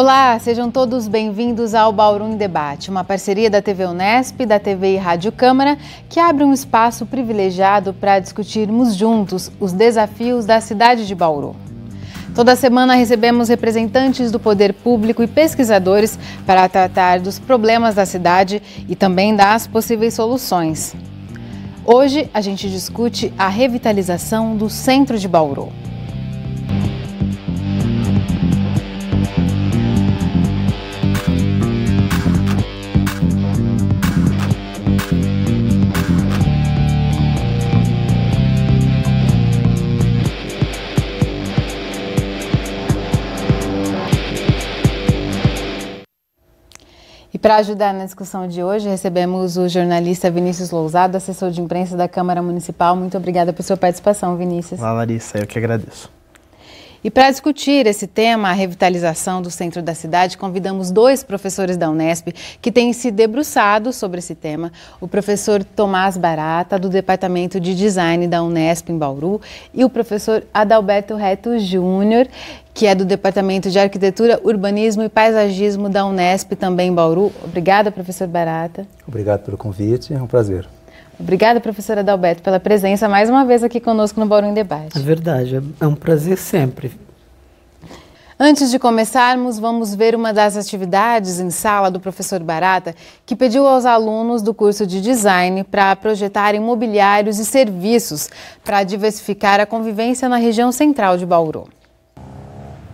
Olá, sejam todos bem-vindos ao Bauru em Debate, uma parceria da TV Unesp, da TV e Rádio Câmara, que abre um espaço privilegiado para discutirmos juntos os desafios da cidade de Bauru. Toda semana recebemos representantes do poder público e pesquisadores para tratar dos problemas da cidade e também das possíveis soluções. Hoje a gente discute a revitalização do centro de Bauru. E para ajudar na discussão de hoje, recebemos o jornalista Vinícius Lousado, assessor de imprensa da Câmara Municipal. Muito obrigada por sua participação, Vinícius. Olá, Larissa, eu que agradeço. E para discutir esse tema, a revitalização do centro da cidade, convidamos dois professores da Unesp que têm se debruçado sobre esse tema. O professor Tomás Barata, do Departamento de Design da Unesp em Bauru, e o professor Adalberto Reto Júnior, que é do Departamento de Arquitetura, Urbanismo e Paisagismo da Unesp, também em Bauru. Obrigada, professor Barata. Obrigado pelo convite, é um prazer. Obrigada, professora Adalberto, pela presença mais uma vez aqui conosco no Bauru em Debate. É verdade, é um prazer sempre. Antes de começarmos, vamos ver uma das atividades em sala do professor Barata, que pediu aos alunos do curso de design para projetarem mobiliários e serviços para diversificar a convivência na região central de Bauru.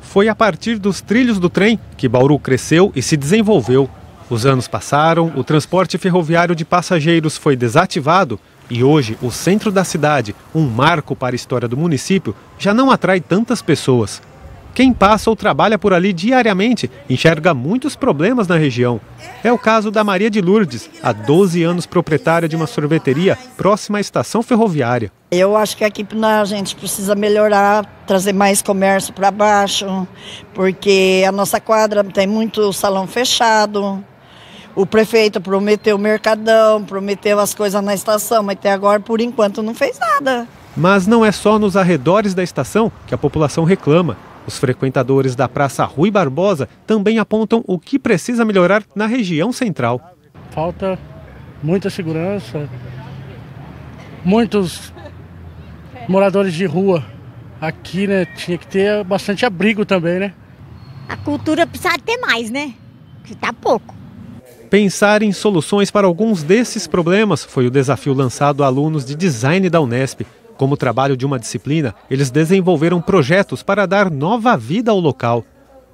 Foi a partir dos trilhos do trem que Bauru cresceu e se desenvolveu. Os anos passaram, o transporte ferroviário de passageiros foi desativado e hoje o centro da cidade, um marco para a história do município, já não atrai tantas pessoas. Quem passa ou trabalha por ali diariamente enxerga muitos problemas na região. É o caso da Maria de Lourdes, há 12 anos proprietária de uma sorveteria próxima à estação ferroviária. Eu acho que aqui a gente precisa melhorar, trazer mais comércio para baixo, porque a nossa quadra tem muito salão fechado. O prefeito prometeu o mercadão, prometeu as coisas na estação, mas até agora, por enquanto, não fez nada. Mas não é só nos arredores da estação que a população reclama. Os frequentadores da Praça Rui Barbosa também apontam o que precisa melhorar na região central. Falta muita segurança, muitos moradores de rua. Aqui, né, tinha que ter bastante abrigo também, né? A cultura precisa ter mais, né? Que tá pouco. Pensar em soluções para alguns desses problemas foi o desafio lançado a alunos de design da Unesp. Como trabalho de uma disciplina, eles desenvolveram projetos para dar nova vida ao local.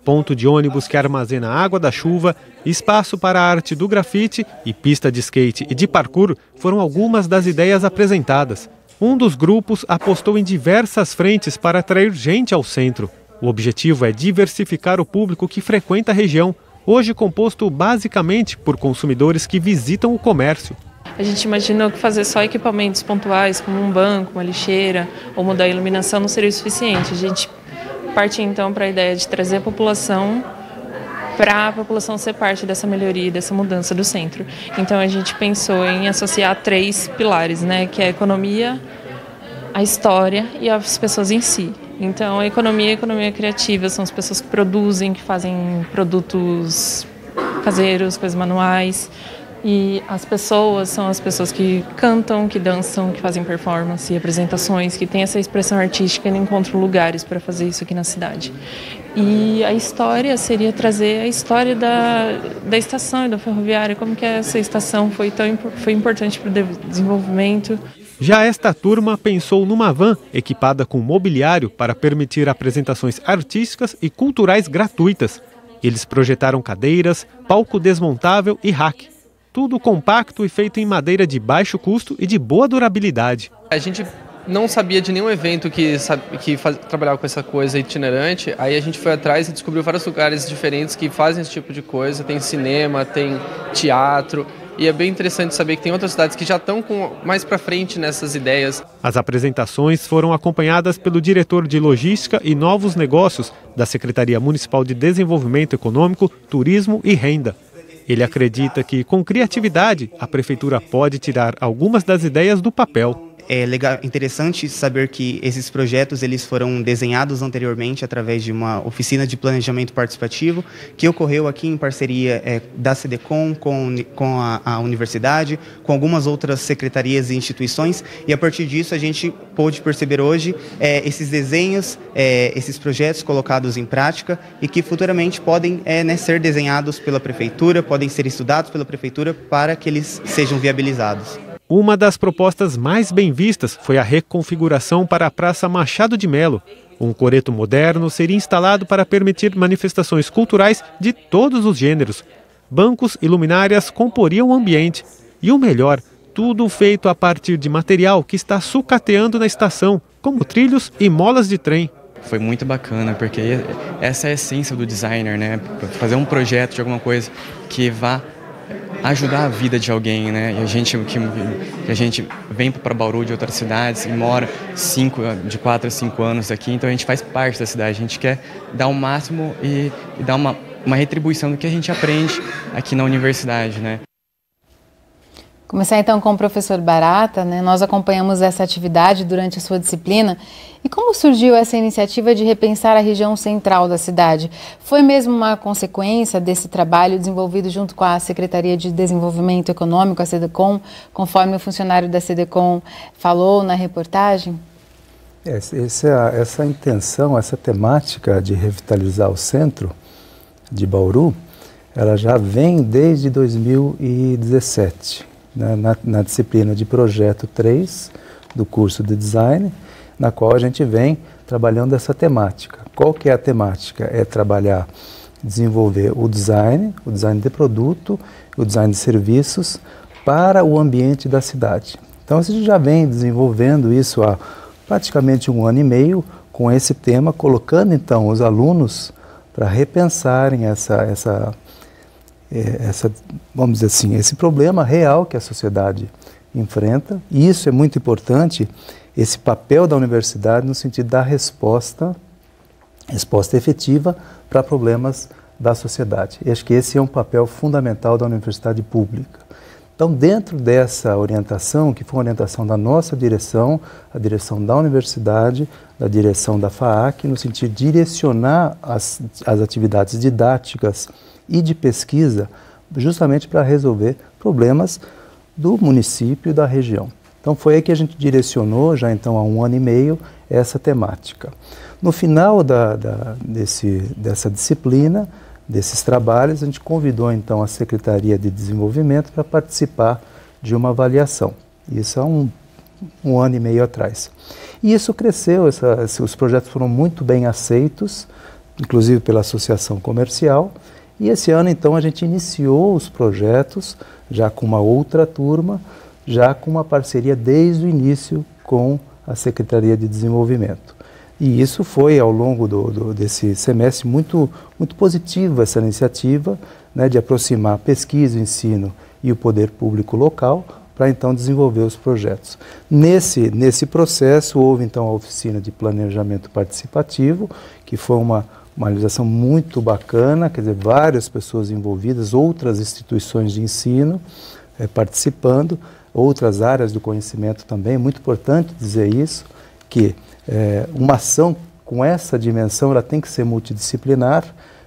Ponto de ônibus que armazena a água da chuva, espaço para a arte do grafite e pista de skate e de parkour foram algumas das ideias apresentadas. Um dos grupos apostou em diversas frentes para atrair gente ao centro. O objetivo é diversificar o público que frequenta a região, hoje composto basicamente por consumidores que visitam o comércio. A gente imaginou que fazer só equipamentos pontuais, como um banco, uma lixeira, ou mudar a iluminação não seria o suficiente. A gente parte então para a ideia de trazer a população para a população ser parte dessa melhoria, dessa mudança do centro. Então a gente pensou em associar 3 pilares, né, que é a economia, a história e as pessoas em si. Então a economia criativa são as pessoas que produzem, que fazem produtos caseiros, coisas manuais. E as pessoas são as pessoas que cantam, que dançam, que fazem performance, apresentações, que têm essa expressão artística e não encontram lugares para fazer isso aqui na cidade. E a história seria trazer a história da estação e da ferroviária, como que essa estação foi importante para o desenvolvimento. Já esta turma pensou numa van equipada com mobiliário para permitir apresentações artísticas e culturais gratuitas. Eles projetaram cadeiras, palco desmontável e rack. Tudo compacto e feito em madeira de baixo custo e de boa durabilidade. A gente não sabia de nenhum evento que trabalhava com essa coisa itinerante, aí a gente foi atrás e descobriu vários lugares diferentes que fazem esse tipo de coisa. Tem cinema, tem teatro, e é bem interessante saber que tem outras cidades que já estão mais para frente nessas ideias. As apresentações foram acompanhadas pelo diretor de Logística e Novos Negócios da Secretaria Municipal de Desenvolvimento Econômico, Turismo e Renda. Ele acredita que, com criatividade, a prefeitura pode tirar algumas das ideias do papel. interessante saber que esses projetos eles foram desenhados anteriormente através de uma oficina de planejamento participativo que ocorreu aqui em parceria da CDCOM com a universidade, com algumas outras secretarias e instituições, e a partir disso a gente pôde perceber hoje esses desenhos, esses projetos colocados em prática e que futuramente podem ser desenhados pela prefeitura, podem ser estudados pela prefeitura para que eles sejam viabilizados. Uma das propostas mais bem vistas foi a reconfiguração para a Praça Machado de Melo. Um coreto moderno seria instalado para permitir manifestações culturais de todos os gêneros. Bancos e luminárias comporiam o ambiente. E o melhor, tudo feito a partir de material que está sucateando na estação, como trilhos e molas de trem. Foi muito bacana, porque essa é a essência do designer, né? Fazer um projeto de alguma coisa que vá ajudar a vida de alguém, né? E a gente vem para Bauru de outras cidades e mora de 4 a 5 anos aqui, então a gente faz parte da cidade. A gente quer dar o máximo e dar uma retribuição do que a gente aprende aqui na universidade, né? Começar então com o professor Barata, né? Nós acompanhamos essa atividade durante a sua disciplina. E como surgiu essa iniciativa de repensar a região central da cidade? Foi mesmo uma consequência desse trabalho desenvolvido junto com a Secretaria de Desenvolvimento Econômico, a CDCOM, conforme o funcionário da CDCOM falou na reportagem? Essa intenção, essa temática de revitalizar o centro de Bauru, ela já vem desde 2017. Na disciplina de projeto 3 do curso de design, na qual a gente vem trabalhando essa temática. Qual que é a temática? É trabalhar, desenvolver o design de produto, o design de serviços para o ambiente da cidade. Então a gente já vem desenvolvendo isso há praticamente 1 ano e meio com esse tema, colocando então os alunos para repensarem vamos dizer assim, esse problema real que a sociedade enfrenta, e isso é muito importante, esse papel da universidade no sentido da resposta efetiva para problemas da sociedade. E acho que esse é um papel fundamental da universidade pública. Então, dentro dessa orientação, que foi uma orientação da nossa direção, a direção da universidade, da direção da FAAC, no sentido de direcionar as atividades didáticas e de pesquisa, justamente para resolver problemas do município e da região. Então foi aí que a gente direcionou, já então há 1 ano e meio, essa temática. No final dessa disciplina, desses trabalhos, a gente convidou então a Secretaria de Desenvolvimento para participar de uma avaliação. Isso há um ano e meio atrás. E isso cresceu, os projetos foram muito bem aceitos, inclusive pela Associação Comercial. E esse ano, então, a gente iniciou os projetos, já com uma outra turma, já com uma parceria desde o início com a Secretaria de Desenvolvimento. E isso foi, ao longo desse semestre, muito positivo, essa iniciativa, né, de aproximar a pesquisa, o ensino e o poder público local, para então desenvolver os projetos. Nesse processo, houve então a oficina de planejamento participativo, que foi uma realização muito bacana, quer dizer, várias pessoas envolvidas, outras instituições de ensino participando, outras áreas do conhecimento também. Muito importante dizer isso, que uma ação com essa dimensão ela tem que ser multidisciplinar,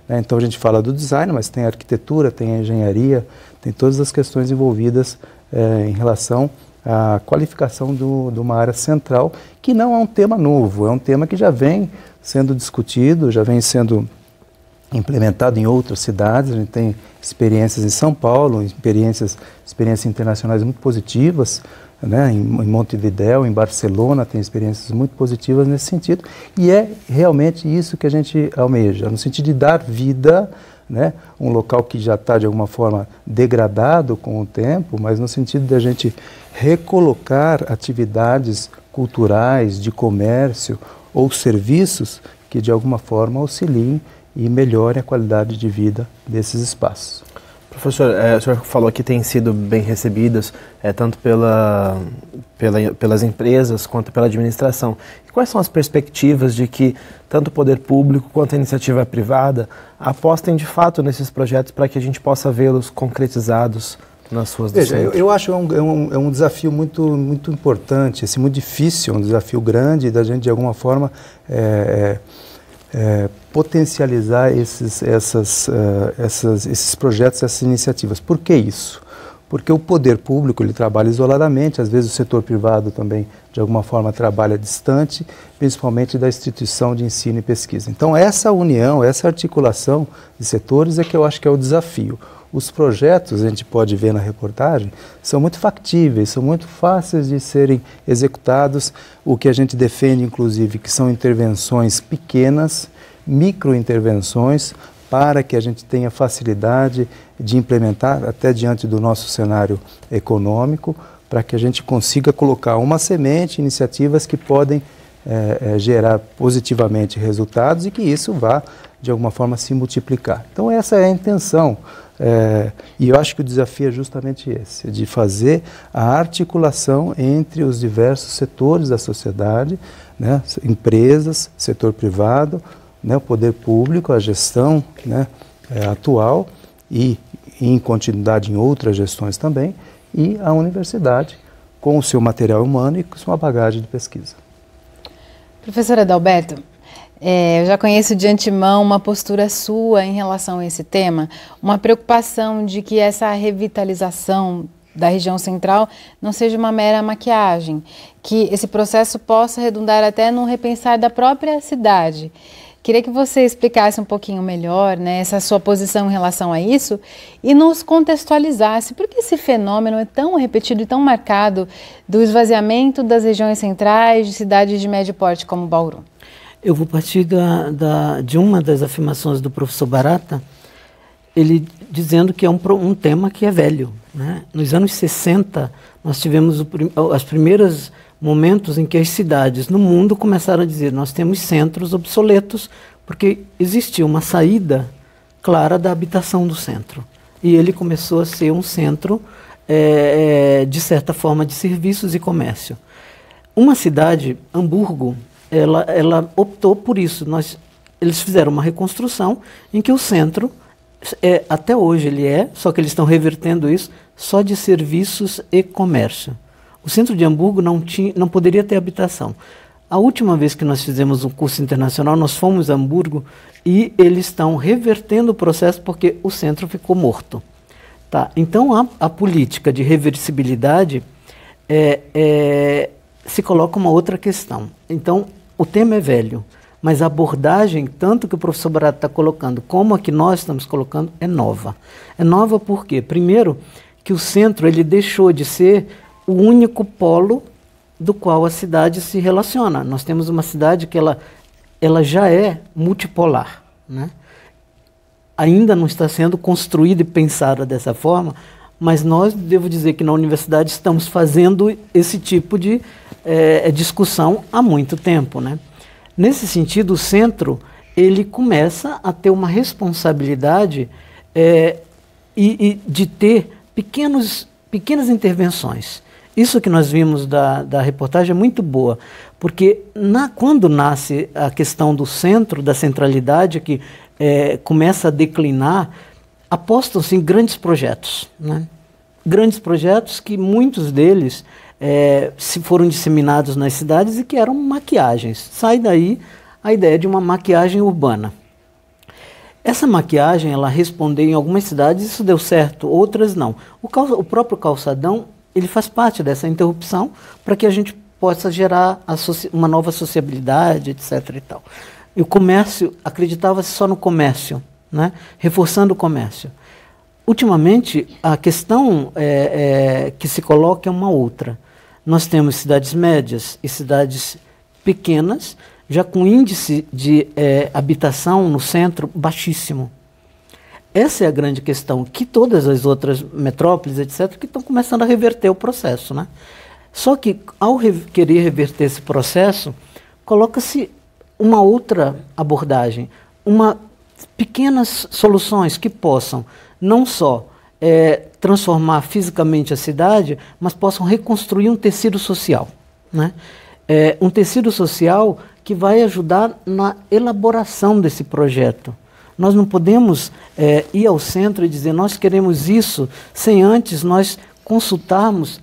né? Então a gente fala do design, mas tem a arquitetura, tem a engenharia, tem todas as questões envolvidas em relação à qualificação de uma área central, que não é um tema novo, é um tema que já vem sendo discutido, já vem sendo implementado em outras cidades. A gente tem experiências em São Paulo, experiências internacionais muito positivas, né? Em Montevidéu, em Barcelona, tem experiências muito positivas nesse sentido, e é realmente isso que a gente almeja, no sentido de dar vida, né? Um local que já está de alguma forma degradado com o tempo, mas no sentido de a gente recolocar atividades culturais, de comércio, ou serviços que de alguma forma auxiliem e melhorem a qualidade de vida desses espaços. Professor, o senhor falou que têm sido bem recebidas tanto pelas empresas quanto pela administração. E quais são as perspectivas de que tanto o poder público quanto a iniciativa privada apostem de fato nesses projetos para que a gente possa vê-los concretizados nas suas do Veja, centro? eu acho um desafio muito importante, assim, muito difícil, um desafio grande da gente, de alguma forma, potencializar esses projetos, essas iniciativas. Por que isso? Porque o poder público ele trabalha isoladamente, às vezes o setor privado também, de alguma forma, trabalha distante, principalmente da instituição de ensino e pesquisa. Então, essa união, essa articulação de setores é que eu acho que é o desafio. Os projetos, a gente pode ver na reportagem, são muito factíveis, são muito fáceis de serem executados. O que a gente defende, inclusive, que são intervenções pequenas, microintervenções, para que a gente tenha facilidade de implementar, até diante do nosso cenário econômico, para que a gente consiga colocar uma semente, iniciativas que podem gerar positivamente resultados e que isso vá, de alguma forma, se multiplicar. Então, essa é a intenção. E eu acho que o desafio é justamente esse, de fazer a articulação entre os diversos setores da sociedade, né, empresas, setor privado, né, o poder público, a gestão, né, atual e em continuidade em outras gestões também, e a universidade com o seu material humano e com sua bagagem de pesquisa. Professora Adalberto, eu já conheço de antemão uma postura sua em relação a esse tema, uma preocupação de que essa revitalização da região central não seja uma mera maquiagem, que esse processo possa redundar até no repensar da própria cidade. Queria que você explicasse um pouquinho melhor, né, essa sua posição em relação a isso e nos contextualizasse por que esse fenômeno é tão repetido e tão marcado do esvaziamento das regiões centrais de cidades de médio porte como Bauru. Eu vou partir de uma das afirmações do professor Barata, ele dizendo que é um tema que é velho, né? Nos anos 60, nós tivemos os primeiros momentos em que as cidades no mundo começaram a dizer nós temos centros obsoletos, porque existia uma saída clara da habitação do centro. E ele começou a ser um centro, de certa forma, de serviços e comércio. Uma cidade, Hamburgo, ela optou por isso. Eles fizeram uma reconstrução em que o centro, até hoje ele só que eles estão revertendo isso, só de serviços e comércio. O centro de Hamburgo não poderia ter habitação. A última vez que nós fizemos um curso internacional, nós fomos a Hamburgo e eles estão revertendo o processo porque o centro ficou morto. Tá? Então, a política de reversibilidade se coloca uma outra questão. Então, o tema é velho, mas a abordagem, tanto que o professor Barato está colocando, como a que nós estamos colocando, é nova. É nova por quê? Primeiro, que o centro ele deixou de ser o único polo do qual a cidade se relaciona. Nós temos uma cidade que ela já é multipolar, né? Ainda não está sendo construída e pensada dessa forma, mas nós, devo dizer que na universidade estamos fazendo esse tipo de discussão há muito tempo, né? Nesse sentido, o centro ele começa a ter uma responsabilidade e de ter pequenas intervenções. Isso que nós vimos da reportagem é muito boa, porque quando nasce a questão do centro, da centralidade, que começa a declinar, apostam-se em grandes projetos, né? Grandes projetos que muitos deles se foram disseminados nas cidades e que eram maquiagens. Sai daí a ideia de uma maquiagem urbana. Essa maquiagem, ela respondeu em algumas cidades, isso deu certo, outras não. O próprio calçadão, ele faz parte dessa interrupção para que a gente possa gerar uma nova sociabilidade, etc. e tal. E o comércio, acreditava-se só no comércio, né? Reforçando o comércio. Ultimamente, a questão que se coloca é uma outra. Nós temos cidades médias e cidades pequenas, já com índice de habitação no centro baixíssimo. Essa é a grande questão, que todas as outras metrópoles, etc., que estão começando a reverter o processo, né? Só que, ao querer reverter esse processo, coloca-se uma outra abordagem, pequenas soluções que possam não só transformar fisicamente a cidade, mas possam reconstruir um tecido social, né? Um tecido social que vai ajudar na elaboração desse projeto, Nós não podemos ir ao centro e dizer nós queremos isso sem antes nós consultarmos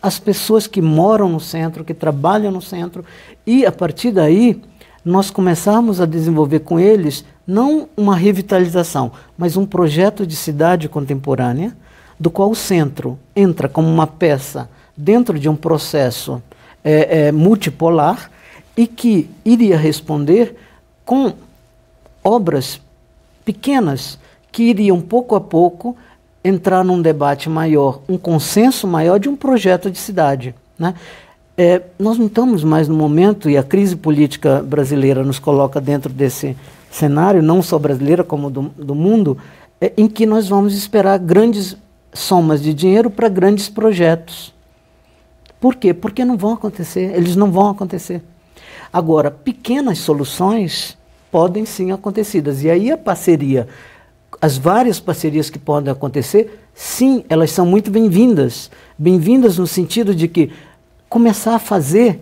as pessoas que moram no centro, que trabalham no centro, e a partir daí nós começarmos a desenvolver com eles não uma revitalização, mas um projeto de cidade contemporânea, do qual o centro entra como uma peça dentro de um processo multipolar e que iria responder com obras pequenas que iriam pouco a pouco entrar num debate maior, um consenso maior de um projeto de cidade, né? Nós não estamos mais no momento, e a crise política brasileira nos coloca dentro desse cenário, não só brasileira como do mundo, em que nós vamos esperar grandes somas de dinheiro para grandes projetos. Por quê? Porque não vão acontecer, eles não vão acontecer. Agora, pequenas soluções podem sim acontecidas. E aí a parceria, as várias parcerias que podem acontecer, sim, elas são muito bem-vindas. Bem-vindas no sentido de que começar a fazer,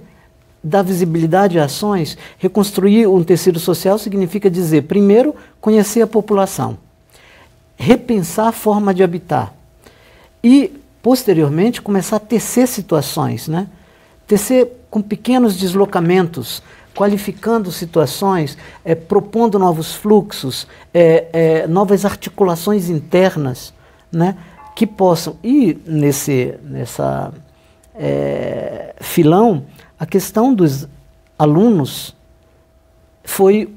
dar visibilidade a ações, reconstruir um tecido social significa dizer, primeiro, conhecer a população, repensar a forma de habitar e, posteriormente, começar a tecer situações, né? Tecer com pequenos deslocamentos, qualificando situações, propondo novos fluxos, novas articulações internas, né, que possam... E nessa filão, a questão dos alunos foi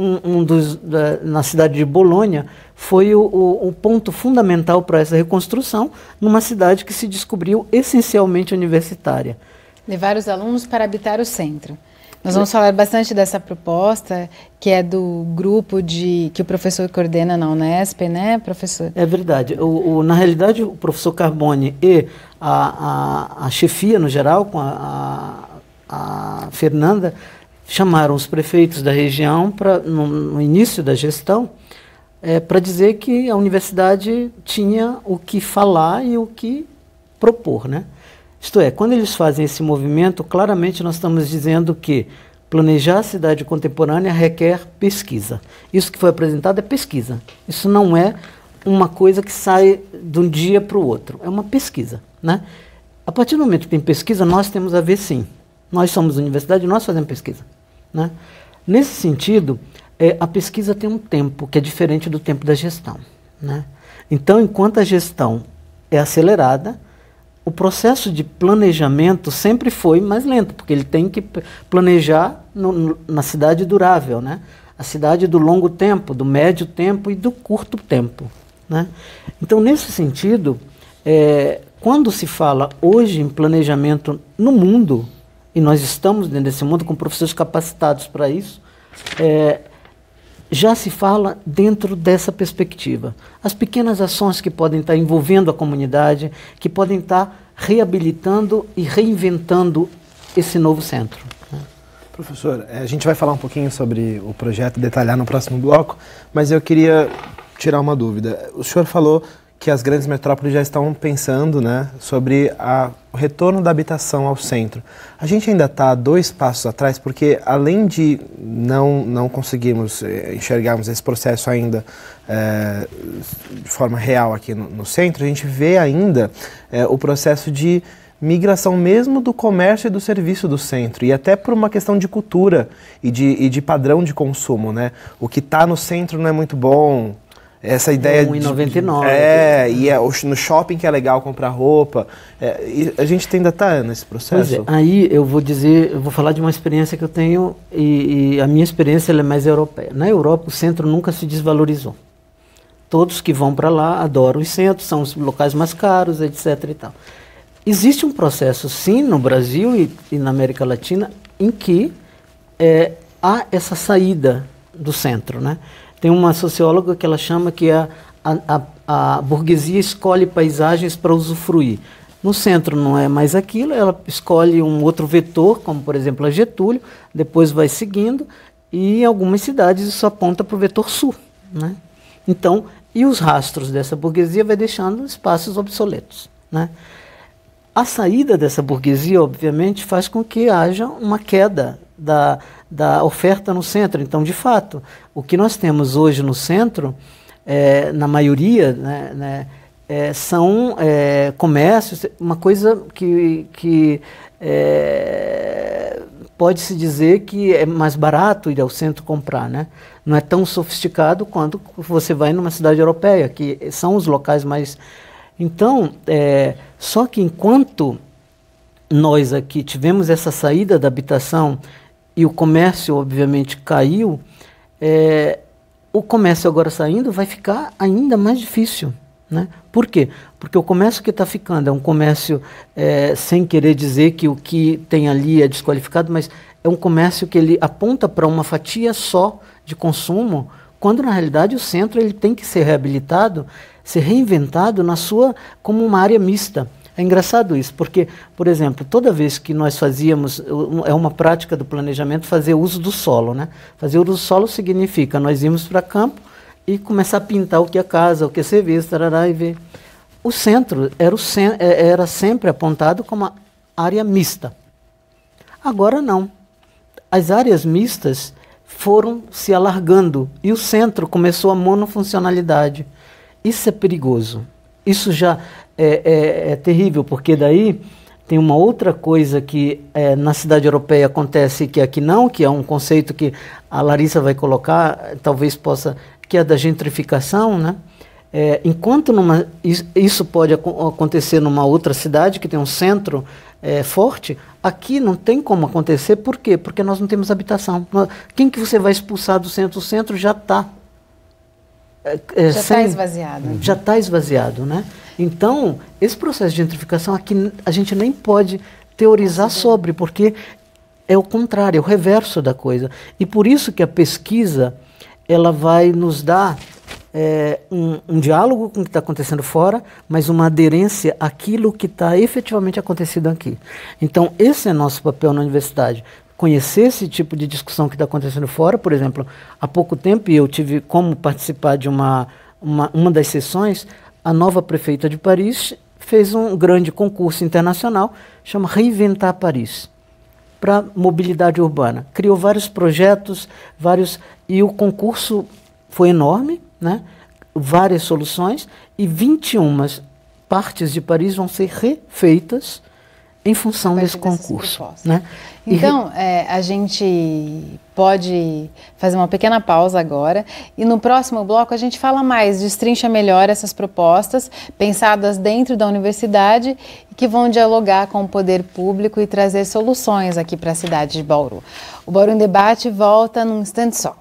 na cidade de Bolonha, foi o ponto fundamental para essa reconstrução, numa cidade que se descobriu essencialmente universitária. Levar os alunos para habitar o centro. Nós vamos falar bastante dessa proposta, que é do grupo que o professor coordena na Unesp, né, professor? É verdade. Na realidade, o professor Carboni e a chefia, no geral, com a Fernanda, chamaram os prefeitos da região no início da gestão para dizer que a universidade tinha o que falar e o que propor, né? Isto é, quando eles fazem esse movimento, claramente nós estamos dizendo que planejar a cidade contemporânea requer pesquisa. Isso que foi apresentado é pesquisa. Isso não é uma coisa que sai de um dia para o outro. É uma pesquisa, né? A partir do momento que tem pesquisa, nós temos a ver sim. Nós somos universidade, nós fazemos pesquisa, né? Nesse sentido, a pesquisa tem um tempo que é diferente do tempo da gestão, né? Então, enquanto a gestão é acelerada, o processo de planejamento sempre foi mais lento, porque ele tem que planejar na cidade durável, né? A cidade do longo tempo, do médio tempo e do curto tempo, né? Então, nesse sentido, quando se fala hoje em planejamento no mundo, e nós estamos dentro desse mundo com professores capacitados para isso, já se fala dentro dessa perspectiva. As pequenas ações que podem estar envolvendo a comunidade, que podem estar reabilitando e reinventando esse novo centro. Professor, a gente vai falar um pouquinho sobre o projeto, detalhar no próximo bloco, mas eu queria tirar uma dúvida. O senhor falou que as grandes metrópoles já estão pensando, né, sobre o retorno da habitação ao centro. A gente ainda está 2 passos atrás, porque além de não conseguirmos enxergarmos esse processo ainda de forma real aqui no centro, a gente vê ainda o processo de migração mesmo do comércio e do serviço do centro, e até por uma questão de cultura e de padrão de consumo, né? O que está no centro não é muito bom. Essa ideia de 1,99. No shopping que é legal comprar roupa. E a gente ainda está nesse processo. Pois é, aí eu vou falar de uma experiência que eu tenho, e a minha experiência ela é mais europeia. Na Europa, o centro nunca se desvalorizou. Todos que vão para lá adoram os centros, são os locais mais caros, etc. e tal. Existe um processo, sim, no Brasil e na América Latina, em que há essa saída do centro, né? Tem uma socióloga que ela chama que a burguesia escolhe paisagens para usufruir. No centro não é mais aquilo, ela escolhe um outro vetor, como por exemplo a Getúlio, depois vai seguindo, e em algumas cidades isso aponta para o vetor sul, né? Então, e os rastros dessa burguesia vai deixando espaços obsoletos, né? A saída dessa burguesia, obviamente, faz com que haja uma queda da oferta no centro. Então, de fato, o que nós temos hoje no centro, na maioria, né, são comércios, uma coisa que pode-se dizer que é mais barato ir ao centro comprar, né? Não é tão sofisticado quanto você vai numa cidade europeia, que são os locais mais... Então, só que enquanto nós aqui tivemos essa saída da habitação e o comércio, obviamente, caiu, o comércio agora saindo vai ficar ainda mais difícil, né? Por quê? Porque o comércio que está ficando é um comércio, sem querer dizer que o que tem ali é desqualificado, mas é um comércio que ele aponta para uma fatia só de consumo, quando na realidade o centro ele tem que ser reabilitado, ser reinventado como uma área mista. É engraçado isso, porque, por exemplo, toda vez que nós fazíamos, é uma prática do planejamento fazer uso do solo, né? Fazer uso do solo significa nós irmos para campo e começar a pintar o que é casa, o que é serviço, tarará, e ver. O centro era sempre apontado como uma área mista. Agora não. As áreas mistas foram se alargando e o centro começou a monofuncionalidade. Isso é perigoso. Isso já é terrível, porque daí tem uma outra coisa que na cidade europeia acontece que aqui não, que é um conceito que a Larissa vai colocar, talvez possa, que é da gentrificação, né? Enquanto isso pode acontecer numa outra cidade que tem um centro forte, aqui não tem como acontecer. Por quê? Porque nós não temos habitação. Quem que você vai expulsar do centro? O centro já está... já está esvaziado. Já está esvaziado, né? Então, esse processo de gentrificação aqui a gente nem pode teorizar sobre, porque é o contrário, é o reverso da coisa. E por isso que a pesquisa ela vai nos dar um diálogo com o que está acontecendo fora, mas uma aderência àquilo que está efetivamente acontecendo aqui. Então, esse é nosso papel na universidade. Conhecer esse tipo de discussão que está acontecendo fora. Por exemplo, há pouco tempo eu tive como participar de uma das sessões. A nova prefeita de Paris fez um grande concurso internacional, chama Reinventar Paris, para mobilidade urbana. Criou vários projetos, e o concurso foi enorme, né? Várias soluções, e 21 partes de Paris vão ser refeitas em função desse concurso, né? Então, a gente pode fazer uma pequena pausa agora e no próximo bloco a gente fala mais, destrincha melhor essas propostas pensadas dentro da universidade e que vão dialogar com o poder público e trazer soluções aqui para a cidade de Bauru. O Bauru em Debate volta num instante só.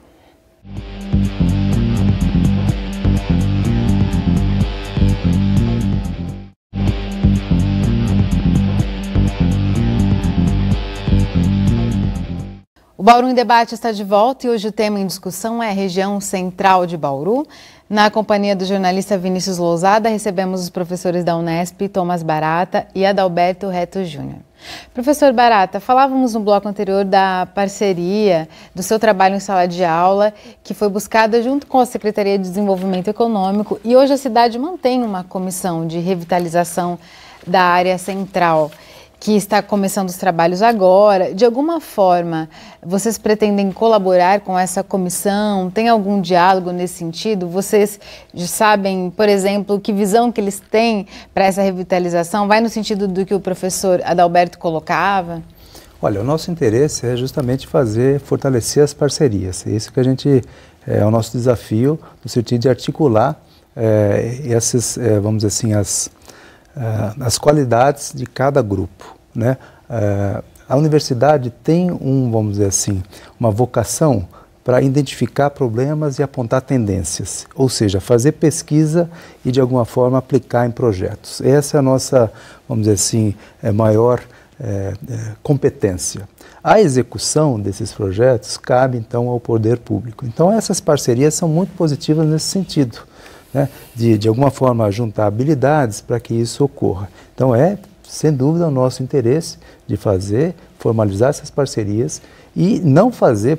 O Bauru em Debate está de volta e hoje o tema em discussão é a região central de Bauru. Na companhia do jornalista Vinícius Lousada, recebemos os professores da Unesp, Thomas Barata e Adalberto Reto Júnior. Professor Barata, falávamos no bloco anterior da parceria, do seu trabalho em sala de aula, que foi buscada junto com a Secretaria de Desenvolvimento Econômico, e hoje a cidade mantém uma comissão de revitalização da área central, que está começando os trabalhos agora. De alguma forma, vocês pretendem colaborar com essa comissão? Tem algum diálogo nesse sentido? Vocês sabem, por exemplo, que visão que eles têm para essa revitalização? Vai no sentido do que o professor Adalberto colocava? Olha, o nosso interesse é justamente fortalecer as parcerias. É isso que é o nosso desafio, no sentido de articular essas, vamos dizer assim, as qualidades de cada grupo, né? A universidade tem vamos dizer assim, uma vocação para identificar problemas e apontar tendências, ou seja, fazer pesquisa e de alguma forma aplicar em projetos. Essa é a nossa, vamos dizer assim, maior competência. A execução desses projetos cabe então ao poder público. Então essas parcerias são muito positivas nesse sentido, né? De alguma forma juntar habilidades para que isso ocorra. Então sem dúvida o nosso interesse de formalizar essas parcerias e não fazer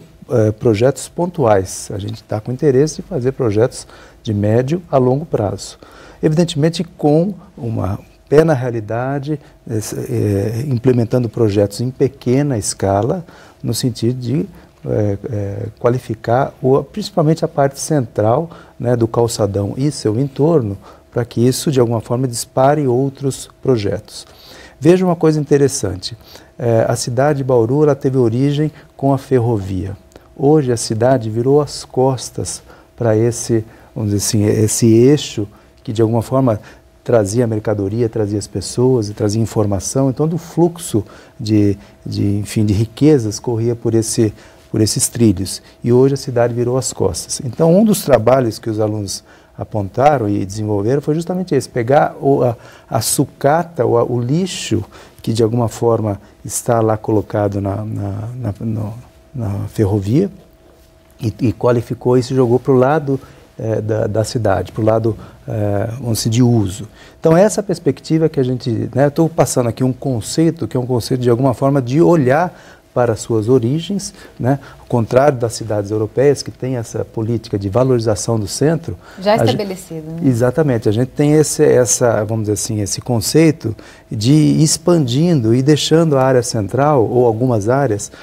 projetos pontuais. A gente está com interesse de fazer projetos de médio a longo prazo. Evidentemente com uma pé na realidade, implementando projetos em pequena escala, no sentido de qualificar principalmente a parte central, né, do calçadão e seu entorno, para que isso de alguma forma dispare outros projetos. Veja uma coisa interessante, a cidade de Bauru ela teve origem com a ferrovia. Hoje a cidade virou as costas para esse, vamos dizer assim, esse eixo que de alguma forma trazia mercadoria, trazia as pessoas, trazia informação. Então, do fluxo de riquezas corria por esses trilhos. E hoje a cidade virou as costas. Então, um dos trabalhos que os alunos apontaram e desenvolveram foi justamente esse, pegar a sucata, o lixo que de alguma forma está lá colocado na ferrovia e qualificou e se jogou para o lado da cidade, para o lado vamos dizer, de uso. Então essa perspectiva que a gente, estou passando aqui um conceito que é um conceito de alguma forma de olhar para as suas origens, ao contrário das cidades europeias que têm essa política de valorização do centro. Já estabelecido. Né? Exatamente, a gente tem vamos dizer assim, esse conceito de ir expandindo e deixando a área central ou algumas áreas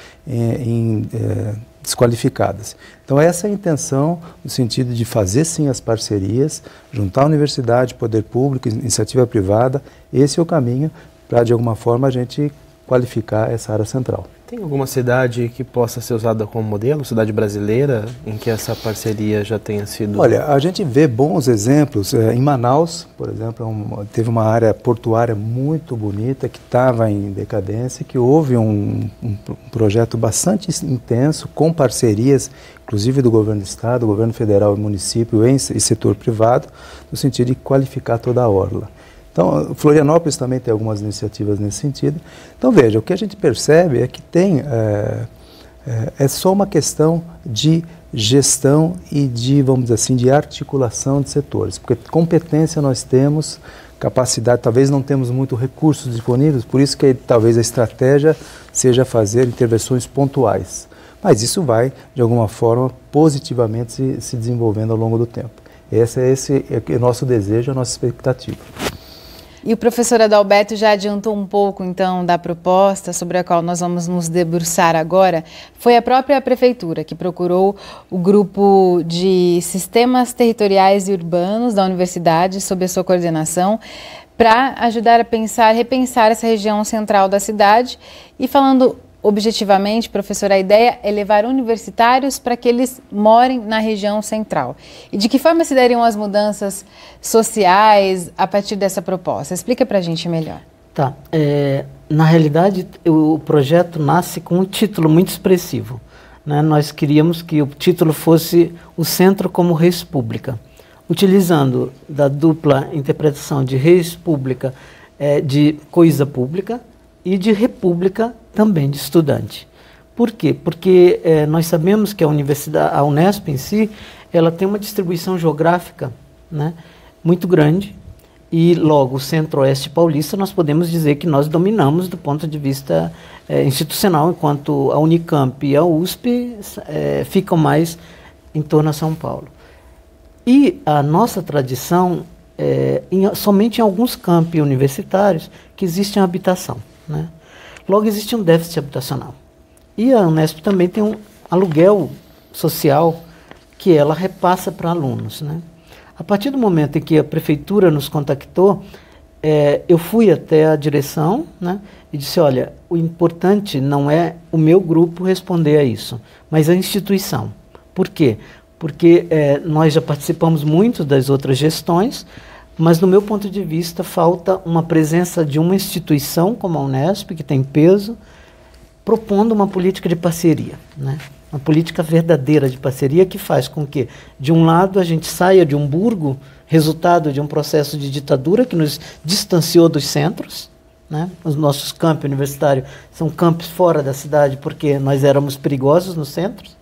desqualificadas. Então essa é a intenção no sentido de fazer sim as parcerias, juntar a universidade, poder público, iniciativa privada, esse é o caminho para de alguma forma a gente qualificar essa área central. Tem alguma cidade que possa ser usada como modelo, cidade brasileira, em que essa parceria já tenha sido... Olha, a gente vê bons exemplos. Em Manaus, por exemplo, teve uma área portuária muito bonita que estava em decadência, que houve um projeto bastante intenso, com parcerias, inclusive do governo do estado, governo federal e município e setor privado, no sentido de qualificar toda a orla. Então, Florianópolis também tem algumas iniciativas nesse sentido. Então, veja, o que a gente percebe é que é só uma questão de gestão e de, vamos dizer assim, de articulação de setores. Porque competência nós temos, capacidade, talvez não temos muito recursos disponíveis, por isso que talvez a estratégia seja fazer intervenções pontuais. Mas isso vai, de alguma forma, positivamente se desenvolvendo ao longo do tempo. Esse é o nosso desejo, a nossa expectativa. E o professor Adalberto já adiantou um pouco, então, da proposta sobre a qual nós vamos nos debruçar agora. Foi a própria Prefeitura que procurou o grupo de Sistemas Territoriais e Urbanos da Universidade, sob a sua coordenação, para ajudar a repensar essa região central da cidade. E falando objetivamente, professor, a ideia é levar universitários para que eles morem na região central. E de que forma se dariam as mudanças sociais a partir dessa proposta? Explica para a gente melhor. Tá. Na realidade, o projeto nasce com um título muito expressivo. Né? Nós queríamos que o título fosse o Centro como Res Pública, utilizando da dupla interpretação de res pública, de coisa pública, e de república também de estudante. Por quê? Porque nós sabemos que a universidade, a Unesp em si, ela tem uma distribuição geográfica, né, muito grande, e logo o Centro-Oeste paulista nós podemos dizer que nós dominamos do ponto de vista institucional, enquanto a Unicamp e a USP ficam mais em torno a São Paulo. E a nossa tradição somente em alguns campi universitários que existe a habitação. Né? Logo, existe um déficit habitacional. E a Unesp também tem um aluguel social que ela repassa para alunos. Né? A partir do momento em que a prefeitura nos contactou, eu fui até a direção, né, e disse, olha, o importante não é o meu grupo responder a isso, mas a instituição. Por quê? Porque nós já participamos muito das outras gestões, mas, no meu ponto de vista, falta uma presença de uma instituição como a Unesp, que tem peso, propondo uma política de parceria, né? Uma política verdadeira de parceria que faz com que, de um lado, a gente saia de um burgo, resultado de um processo de ditadura que nos distanciou dos centros, né? Os nossos campi universitários são campos fora da cidade porque nós éramos perigosos nos centros.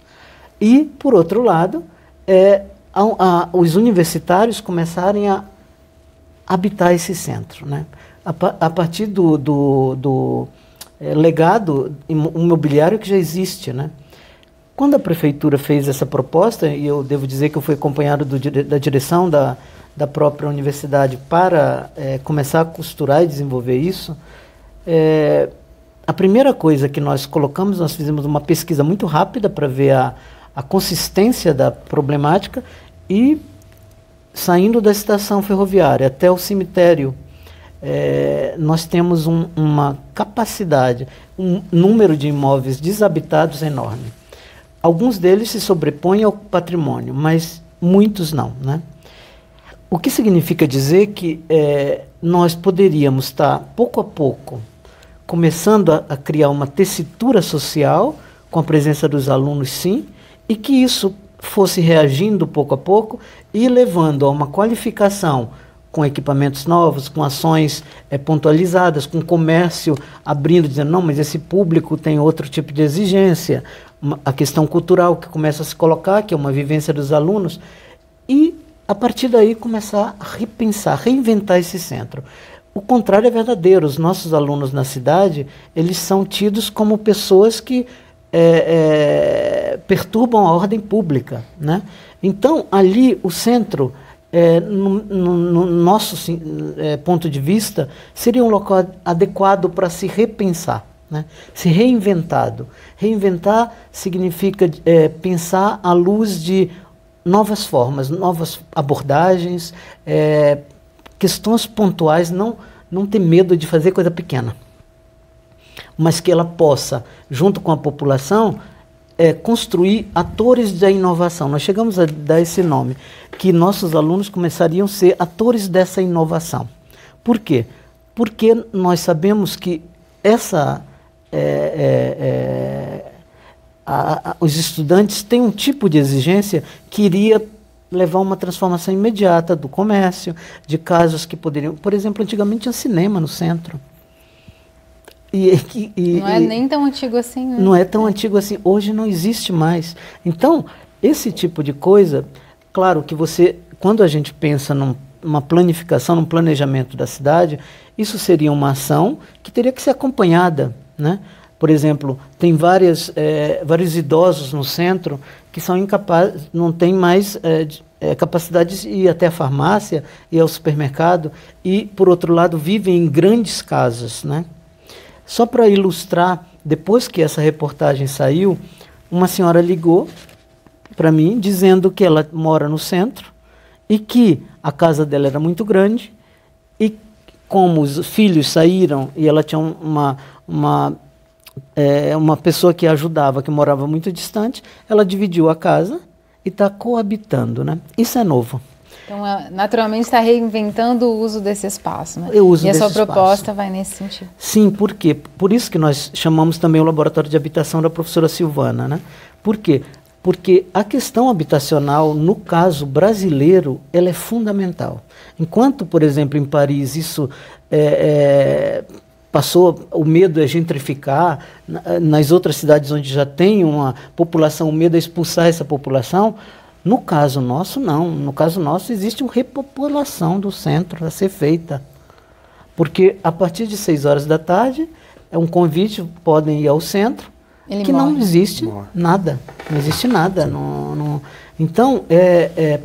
E, por outro lado, os universitários começarem a habitar esse centro, né? A partir do legado imobiliário que já existe, né? Quando a prefeitura fez essa proposta, e eu devo dizer que eu fui acompanhado da direção da própria universidade para começar a costurar e desenvolver isso, a primeira coisa que nós colocamos, nós fizemos uma pesquisa muito rápida para ver a consistência da problemática e saindo da estação ferroviária até o cemitério, nós temos uma capacidade, um número de imóveis desabitados enorme. Alguns deles se sobrepõem ao patrimônio, mas muitos não, né? O que significa dizer que nós poderíamos estar, pouco a pouco, começando a criar uma tessitura social, com a presença dos alunos, sim, e que isso fosse reagindo pouco a pouco e levando a uma qualificação com equipamentos novos, com ações pontualizadas, com comércio abrindo, dizendo, não, mas esse público tem outro tipo de exigência, a questão cultural que começa a se colocar, que é uma vivência dos alunos, e a partir daí começar a repensar, reinventar esse centro. O contrário é verdadeiro, os nossos alunos na cidade, eles são tidos como pessoas que perturbam a ordem pública, né? Então, ali, o centro, no nosso ponto de vista, seria um local adequado para se repensar, né? Se reinventado. Reinventar significa pensar à luz de novas formas, novas abordagens, questões pontuais, não ter medo de fazer coisa pequena, mas que ela possa, junto com a população, construir atores da inovação. Nós chegamos a dar esse nome, que nossos alunos começariam a ser atores dessa inovação. Por quê? Porque nós sabemos que os estudantes têm um tipo de exigência que iria levar a uma transformação imediata do comércio, de casos que poderiam... Por exemplo, antigamente tinha cinema no centro. Não é nem tão antigo assim, né? Não é tão antigo assim. Hoje não existe mais. Então, esse tipo de coisa, claro que quando a gente pensa numa planificação, num planejamento da cidade, isso seria uma ação que teria que ser acompanhada, né? Por exemplo, tem vários idosos no centro que são incapazes, não têm mais capacidade de ir até a farmácia, ir ao supermercado, e, por outro lado, vivem em grandes casas, né? Só para ilustrar, depois que essa reportagem saiu, uma senhora ligou para mim dizendo que ela mora no centro e que a casa dela era muito grande e como os filhos saíram e ela tinha uma pessoa que ajudava, que morava muito distante, ela dividiu a casa e está coabitando, né? Isso é novo. Então, naturalmente, está reinventando o uso desse espaço, né? E a sua proposta vai nesse sentido. Sim, por quê? Por isso que nós chamamos também o Laboratório de Habitação da professora Silvana, né? Por quê? Porque a questão habitacional, no caso brasileiro, ela é fundamental. Enquanto, por exemplo, em Paris, isso passou, o medo é gentrificar, nas outras cidades onde já tem uma população, o medo é expulsar essa população. No caso nosso, não. No caso nosso, existe uma repopulação do centro a ser feita. Porque a partir de 6 horas da tarde, é um convite, podem ir ao centro, que não existe nada. Não existe nada. Então,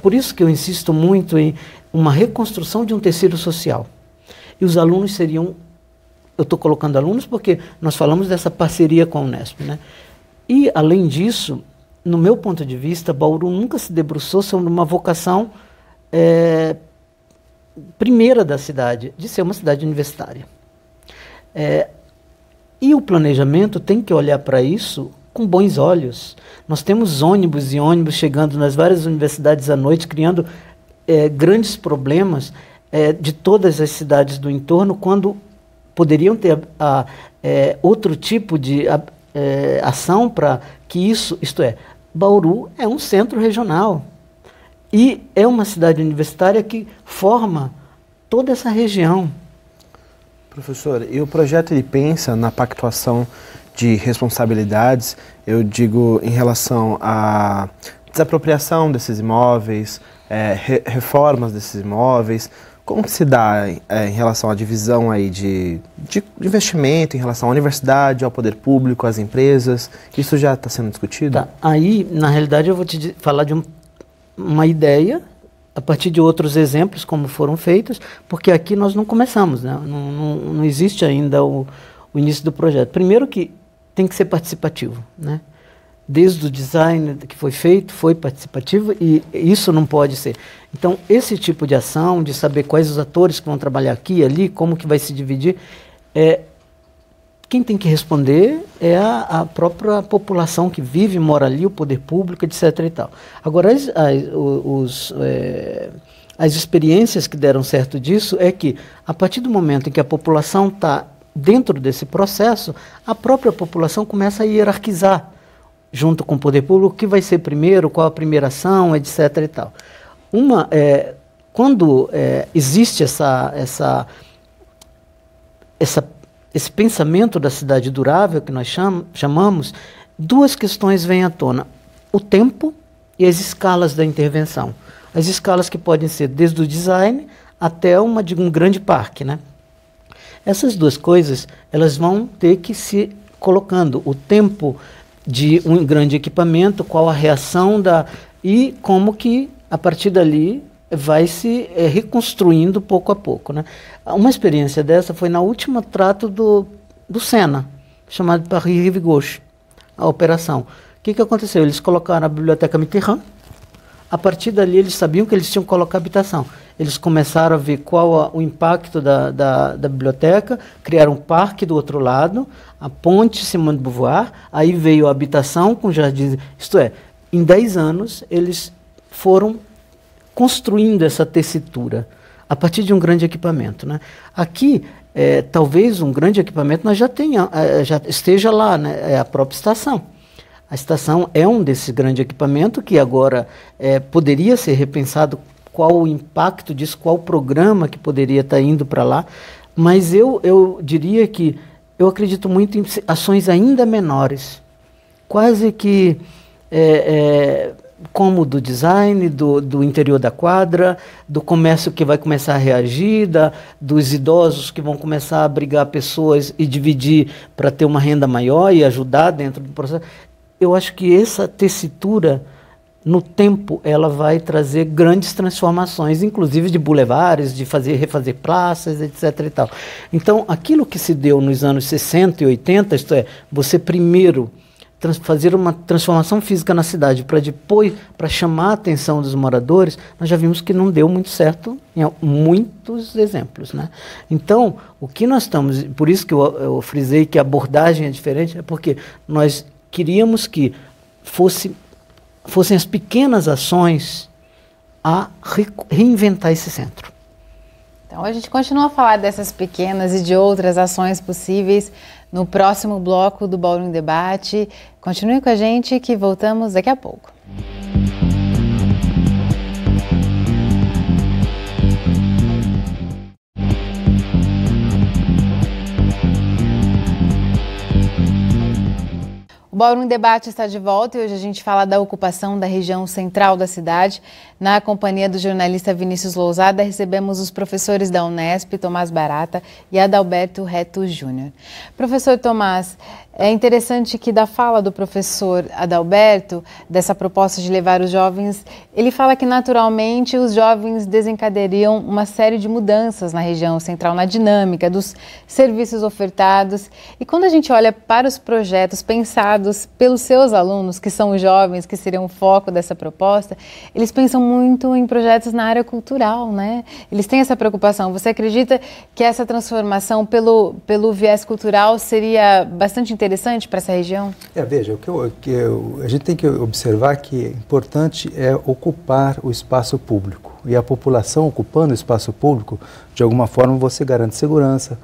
por isso que eu insisto muito em uma reconstrução de um tecido social. E os alunos seriam... Eu estou colocando alunos porque nós falamos dessa parceria com a Unesp, né? E, além disso, no meu ponto de vista, Bauru nunca se debruçou sobre uma vocação primeira da cidade, de ser uma cidade universitária. E o planejamento tem que olhar para isso com bons olhos. Nós temos ônibus e ônibus chegando nas várias universidades à noite, criando grandes problemas de todas as cidades do entorno, quando poderiam ter outro tipo de ação para que isto é, Bauru é um centro regional e é uma cidade universitária que forma toda essa região. Professor, e o projeto ele pensa na pactuação de responsabilidades, eu digo em relação à desapropriação desses imóveis, reformas desses imóveis, como que se dá em relação à divisão aí de investimento, em relação à universidade, ao poder público, às empresas? Isso já está sendo discutido? Tá. Aí, na realidade, eu vou te falar de uma ideia, a partir de outros exemplos, como foram feitos, porque aqui nós não começamos, né? Não existe ainda o início do projeto. Primeiro que tem que ser participativo, né? Desde o design que foi feito, foi participativo e isso não pode ser. Então, esse tipo de ação, de saber quais os atores que vão trabalhar aqui, ali, como que vai se dividir, quem tem que responder é a própria população que vive, mora ali, o poder público, etc. e tal. Agora, as experiências que deram certo disso é que, a partir do momento em que a população está dentro desse processo, a própria população começa a hierarquizar, junto com o poder público, o que vai ser primeiro, qual a primeira ação, etc. e tal. Quando existe esse pensamento da cidade durável, que nós chamamos, duas questões vêm à tona: o tempo e as escalas da intervenção. As escalas que podem ser desde o design até um grande parque, né? Essas duas coisas, elas vão ter que se colocando. O tempo de um grande equipamento, qual a reação e como que, a partir dali, vai se reconstruindo pouco a pouco, né? Uma experiência dessa foi na última trato do Sena, chamado Paris-Rive Gauche, a operação. O que aconteceu? Eles colocaram a Biblioteca Mitterrand, a partir dali eles sabiam que eles tinham que colocar habitação. Eles começaram a ver qual o impacto da biblioteca, criaram um parque do outro lado, a ponte Simone de Beauvoir, aí veio a habitação com jardins. Isto é, em 10 anos eles foram construindo essa tessitura a partir de um grande equipamento, né? Aqui, talvez um grande equipamento nós já esteja lá, né? É a própria estação. A estação é um desses grandes equipamentos que agora poderia ser repensado qual o impacto disso, qual o programa que poderia estar indo para lá, mas eu diria que eu acredito muito em ações ainda menores, quase que como do design, do interior da quadra, do comércio que vai começar a reagir, dos idosos que vão começar a abrigar pessoas e dividir para ter uma renda maior e ajudar dentro do processo. Eu acho que essa tessitura, no tempo, ela vai trazer grandes transformações, inclusive de bulevares, de refazer praças, etc. e tal. Então, aquilo que se deu nos anos 60 e 80, isto é, você primeiro fazer uma transformação física na cidade para depois, para chamar a atenção dos moradores, nós já vimos que não deu muito certo em muitos exemplos, né? Então, o que nós estamos, por isso que eu frisei que a abordagem é diferente, é porque nós queríamos que fossem as pequenas ações a reinventar esse centro. Então a gente continua a falar dessas pequenas e de outras ações possíveis no próximo bloco do Bauru em Debate. Continue com a gente que voltamos daqui a pouco. O Bauru em Debate está de volta e hoje a gente fala da ocupação da região central da cidade. Na companhia do jornalista Vinícius Lousada, recebemos os professores da Unesp, Tomás Barata e Adalberto Reto Júnior. Professor Tomás, é interessante que da fala do professor Adalberto, dessa proposta de levar os jovens, ele fala que naturalmente os jovens desencadeariam uma série de mudanças na região central, na dinâmica dos serviços ofertados. E quando a gente olha para os projetos pensados pelos seus alunos, que são os jovens, que seriam o foco dessa proposta, eles pensam muito em projetos na área cultural, né? Eles têm essa preocupação. Você acredita que essa transformação pelo viés cultural seria bastante interessante para essa região? Veja, a gente tem que observar que importante é ocupar o espaço público. E a população ocupando o espaço público, de alguma forma você garante segurança,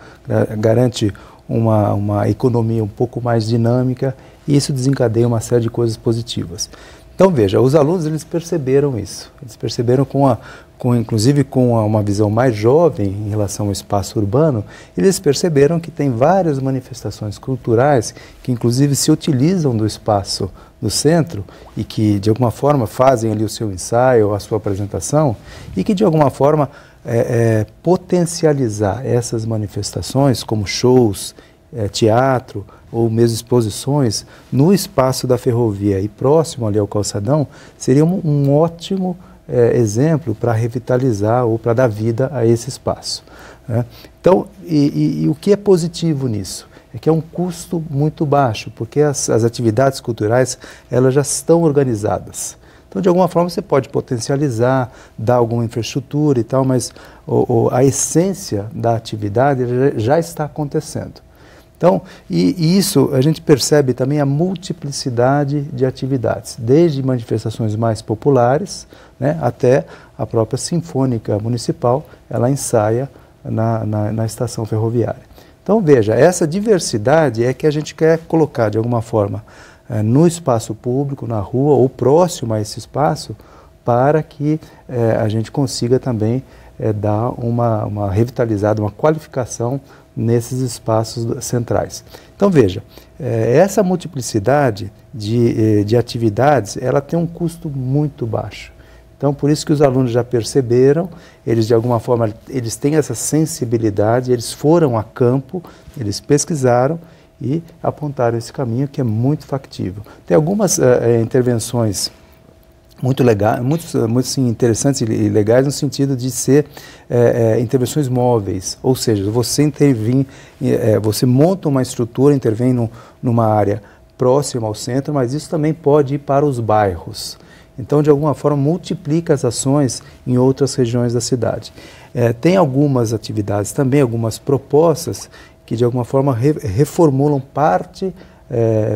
garante uma economia um pouco mais dinâmica, e isso desencadeia uma série de coisas positivas. Então veja, os alunos eles perceberam isso, eles perceberam inclusive com uma visão mais jovem em relação ao espaço urbano, eles perceberam que tem várias manifestações culturais que inclusive se utilizam do espaço do centro e que de alguma forma fazem ali o seu ensaio, a sua apresentação e que de alguma forma potencializar essas manifestações como shows, teatro ou mesmo exposições no espaço da ferrovia e próximo ali ao calçadão seria um ótimo exemplo para revitalizar ou para dar vida a esse espaço, né? Então, e o que é positivo nisso? é que é um custo muito baixo, porque as atividades culturais elas já estão organizadas. Então, de alguma forma, você pode potencializar, dar alguma infraestrutura e tal, mas a essência da atividade já está acontecendo. Então, e isso a gente percebe também a multiplicidade de atividades, desde manifestações mais populares, né, até a própria Sinfônica Municipal, ela ensaia na estação ferroviária. Então, veja, essa diversidade é que a gente quer colocar, de alguma forma, no espaço público, na rua ou próximo a esse espaço, para que a gente consiga também dar uma revitalizada, uma qualificação nesses espaços centrais. Então veja, essa multiplicidade de atividades, ela tem um custo muito baixo. Então por isso que os alunos já perceberam, eles de alguma forma, eles têm essa sensibilidade, eles foram a campo, eles pesquisaram e apontaram esse caminho que é muito factível. Tem algumas intervenções muito legais, muito assim, interessantes e legais no sentido de ser intervenções móveis, ou seja, você intervém, você monta uma estrutura, intervém numa área próxima ao centro, mas isso também pode ir para os bairros. Então, de alguma forma, multiplica as ações em outras regiões da cidade. Tem algumas atividades também, algumas propostas que de alguma forma reformulam parte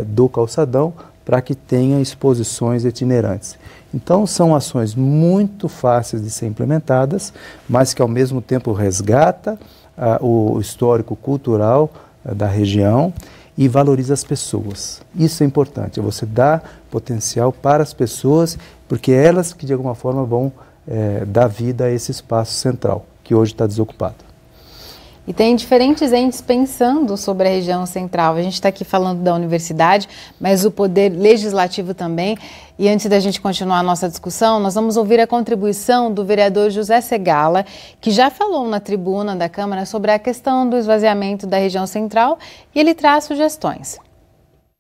do calçadão para que tenha exposições itinerantes. Então são ações muito fáceis de ser implementadas, mas que ao mesmo tempo resgata o histórico cultural da região e valoriza as pessoas. Isso é importante, é você dar potencial para as pessoas, porque é elas que de alguma forma vão dar vida a esse espaço central, que hoje está desocupado. E tem diferentes entes pensando sobre a região central. A gente está aqui falando da universidade, mas o poder legislativo também. E antes da gente continuar a nossa discussão, nós vamos ouvir a contribuição do vereador José Segala, que já falou na tribuna da Câmara sobre a questão do esvaziamento da região central e ele traz sugestões.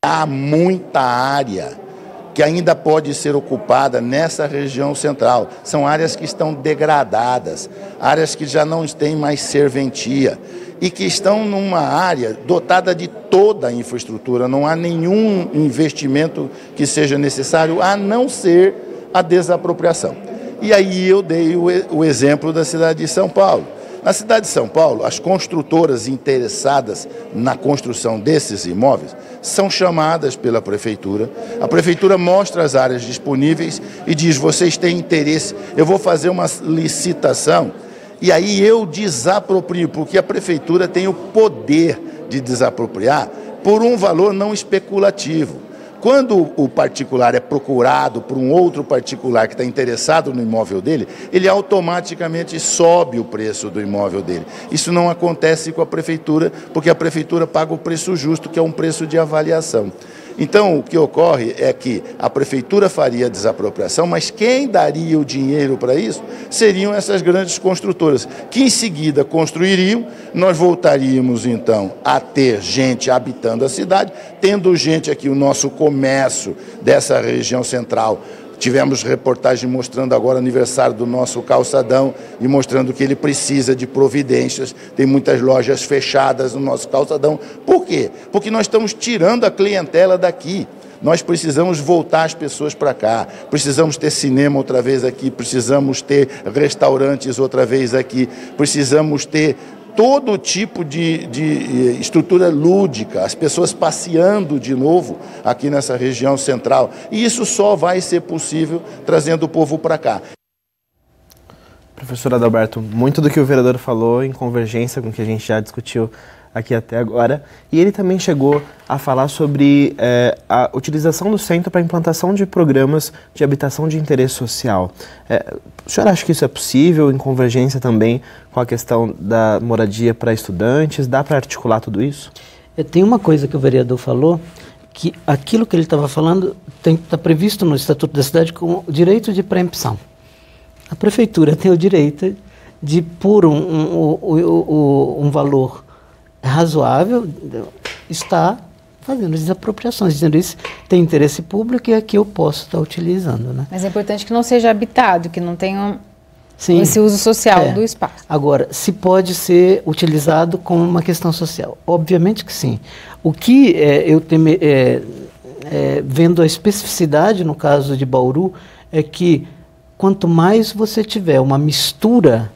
Há muita área que ainda pode ser ocupada nessa região central. São áreas que estão degradadas, áreas que já não têm mais serventia e que estão numa área dotada de toda a infraestrutura. Não há nenhum investimento que seja necessário, a não ser a desapropriação. E aí eu dei o exemplo da cidade de São Paulo. Na cidade de São Paulo, as construtoras interessadas na construção desses imóveis são chamadas pela prefeitura. A prefeitura mostra as áreas disponíveis e diz: vocês têm interesse, eu vou fazer uma licitação e aí eu desaproprio, porque a prefeitura tem o poder de desapropriar por um valor não especulativo. Quando o particular é procurado por um outro particular que está interessado no imóvel dele, ele automaticamente sobe o preço do imóvel dele. Isso não acontece com a prefeitura, porque a prefeitura paga o preço justo, que é um preço de avaliação. Então, o que ocorre é que a prefeitura faria a desapropriação, mas quem daria o dinheiro para isso seriam essas grandes construtoras, que em seguida construiriam, nós voltaríamos então a ter gente habitando a cidade, tendo gente aqui, o nosso comércio dessa região central. Tivemos reportagem mostrando agora o aniversário do nosso calçadão e mostrando que ele precisa de providências. Tem muitas lojas fechadas no nosso calçadão. Por quê? Porque nós estamos tirando a clientela daqui. Nós precisamos voltar as pessoas para cá, precisamos ter cinema outra vez aqui, precisamos ter restaurantes outra vez aqui, precisamos ter todo tipo de estrutura lúdica, as pessoas passeando de novo aqui nessa região central. E isso só vai ser possível trazendo o povo para cá. Professor Adalberto, muito do que o vereador falou em convergência com o que a gente já discutiu aqui até agora. E ele também chegou a falar sobre a utilização do centro para a implantação de programas de habitação de interesse social. O senhor acha que isso é possível, em convergência também com a questão da moradia para estudantes? Dá para articular tudo isso? Tem uma coisa que o vereador falou, que aquilo que ele estava falando está previsto no Estatuto da Cidade como o direito de preempção. A prefeitura tem o direito de, por um valor razoável, está fazendo desapropriações, dizendo isso tem interesse público e aqui eu posso estar utilizando, né? Mas é importante que não seja habitado, que não tenha Sim, esse uso social do espaço. Agora, se pode ser utilizado como uma questão social? Obviamente que sim. O que eu temo, vendo a especificidade no caso de Bauru, é que quanto mais você tiver uma mistura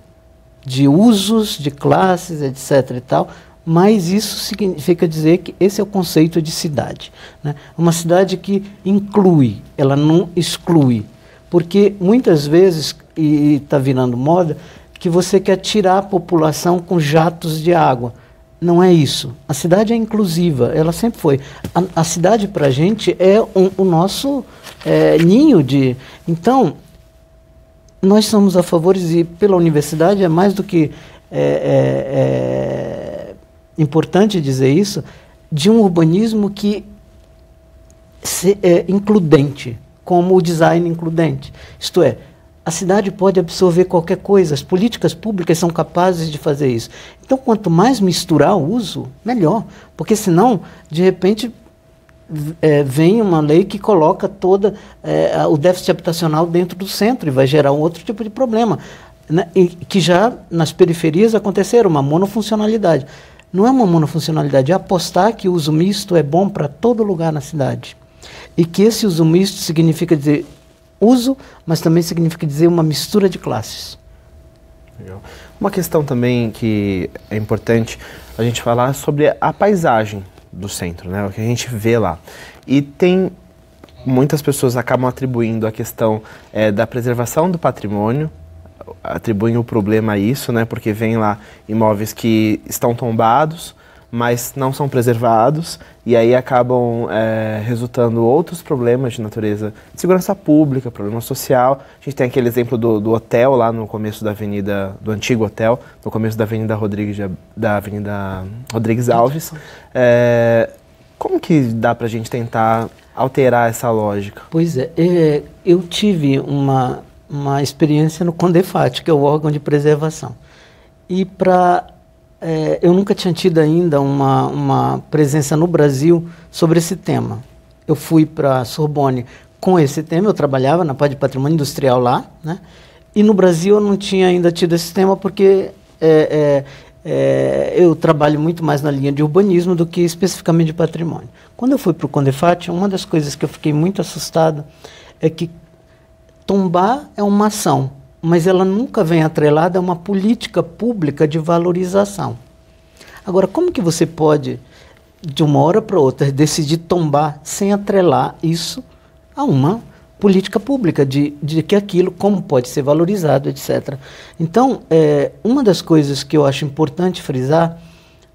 de usos, de classes, etc. e tal, mais isso significa dizer que esse é o conceito de cidade, né? Uma cidade que inclui, ela não exclui. Porque muitas vezes, e está virando moda, que você quer tirar a população com jatos de água. Não é isso. A cidade é inclusiva, ela sempre foi. A cidade, para a gente, é o nosso ninho de... Então, nós somos a favor, e pela universidade é mais do que importante dizer isso, de um urbanismo que é includente, como o design includente. Isto é, a cidade pode absorver qualquer coisa, as políticas públicas são capazes de fazer isso. Então, quanto mais misturar o uso, melhor, porque senão, de repente, vem uma lei que coloca todo o déficit habitacional dentro do centro e vai gerar um outro tipo de problema, né? E que já nas periferias aconteceram, uma monofuncionalidade. Não é uma monofuncionalidade, é apostar que o uso misto é bom para todo lugar na cidade. E que esse uso misto significa dizer uso, mas também significa dizer uma mistura de classes. Legal. Uma questão também que é importante a gente falar sobre a paisagem do centro, né? O que a gente vê lá. E tem muitas pessoas acabam atribuindo a questão da preservação do patrimônio, atribuem o problema a isso, né? Porque vem lá imóveis que estão tombados, mas não são preservados, e aí acabam resultando outros problemas de natureza de segurança pública, problema social. A gente tem aquele exemplo do hotel lá no começo da avenida, do antigo hotel, no começo da Avenida Rodrigues Alves. Como que dá para a gente tentar alterar essa lógica? Pois é, eu tive uma experiência no CONDEFAT, que é o órgão de preservação. E eu nunca tinha tido ainda uma presença no Brasil sobre esse tema. Eu fui para a Sorbonne com esse tema, eu trabalhava na parte de patrimônio industrial lá, né? E no Brasil eu não tinha ainda tido esse tema porque eu trabalho muito mais na linha de urbanismo do que especificamente de patrimônio. Quando eu fui para o CONDEFAT, uma das coisas que eu fiquei muito assustado é que tombar é uma ação, mas ela nunca vem atrelada a uma política pública de valorização. Agora, como que você pode, de uma hora para outra, decidir tombar sem atrelar isso a uma política pública de que aquilo, como pode ser valorizado, etc. Então, uma das coisas que eu acho importante frisar,